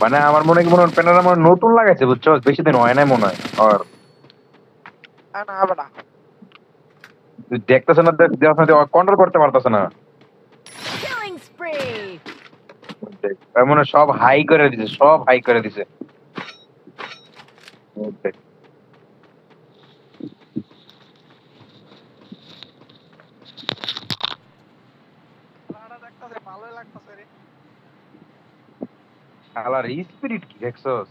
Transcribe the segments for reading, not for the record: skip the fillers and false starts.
মানে আমার মনে হয় প্যানেল আমার নতুন লাগাইছে বুঝছো, বেশি দিন হয় নাই মনে হয়। আর না বেটা তুই দেখতেছ না, কন্ট্রোল করতে পারতেছ না। Killing spree. দেখ, তার মনে হয় সব হাই করে দিছে, সব হাই করে দিছে। দেখ, রাডা দেখতাছে ভালোই লাগতাছে রে শালার স্পিরিট কি দেখছস?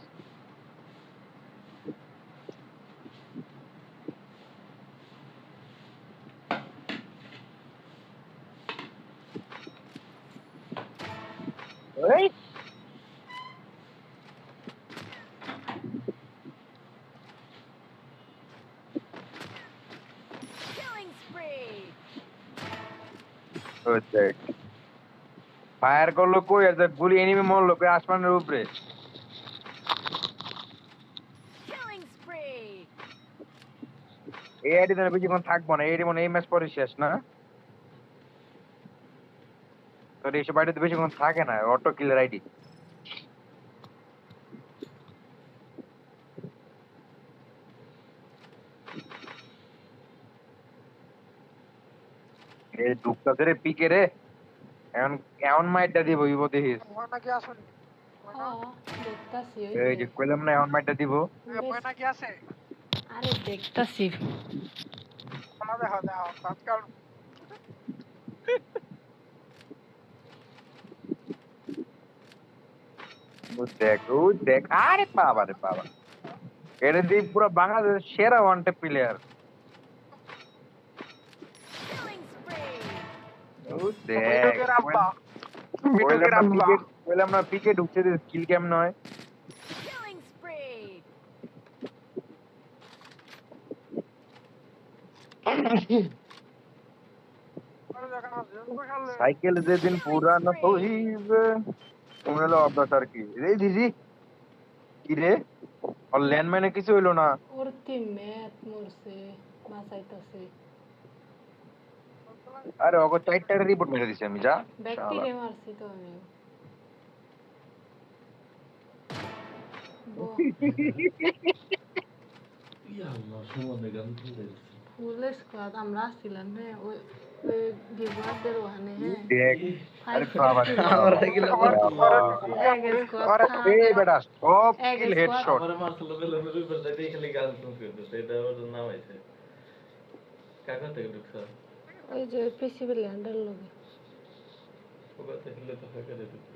এই Killing spree. ওই দেখ, ফায়ার করলো কই, আর দেখ গুলি এনিমি মরলো কই আসমানের উপরে। Killing spree. এই আইডি ধরে বেশিক্ষণ থাকবো না, এই মনে হয় এই ম্যাচ পরে শেষ না। তোর এইসব আইডিতে বেশিক্ষণ থাকে না, অটো কিলার আইডি। এই ঢুকতাছে রে পিকে রে, এখন এমন মাইটটা দিব ইবো দেখিস। ময়না কি আসেনি ময়না দেখতাছি এই যে কইলাম না এমন মাইটটা দিব। ময়না কি আছে আরে দেখতাছি ময়না দেখা দেখা আজকাল ওই দেখ, আরে বাবা রে বাবা, এটা দিয়ে পুরো বাংলাদেশের সেরা one tap player. Killing spree. ওই দেখ, মিটুকের আব্বা মিটুকের আব্বা কইলাম না পিকে ঢুকছে, স্কিল ক্যাম নয়। Killing spree. সাইকেল যেদিন পুরানো হইবে, মনে হলো অভ্যাস কি রে দিদি। কি রে, আর ল্যান্ডম্যানে কিছু হইলো না। ওর টিমমেট মরছে বাঁচাইতাছে আরে ওকে চারটা রিপোর্ট মেরে দিছি আমি, যা ব্যক্তি শালা। রে মারছি তো আমি ফুল স্কোয়াড আমরা আসছিলাম হ্যাঁ ওই ওই গিভারদের ওখানে হ্যাঁ দেখ, আরে বাবা রে বাবা। আমার এগুলো এক স্কোয়াড এই বেটা সব এক কিল স্কোয়াড হেডশট। আমার মারছিল বেলে মেরে উপর যাইতে খালি গান শুনতে এটা ওর নাম আছে কাকা থেকে ঢুকছ ওই যে পিসি বিল্ডার লগে ওকে থেকে তো কাকা ঢুকছ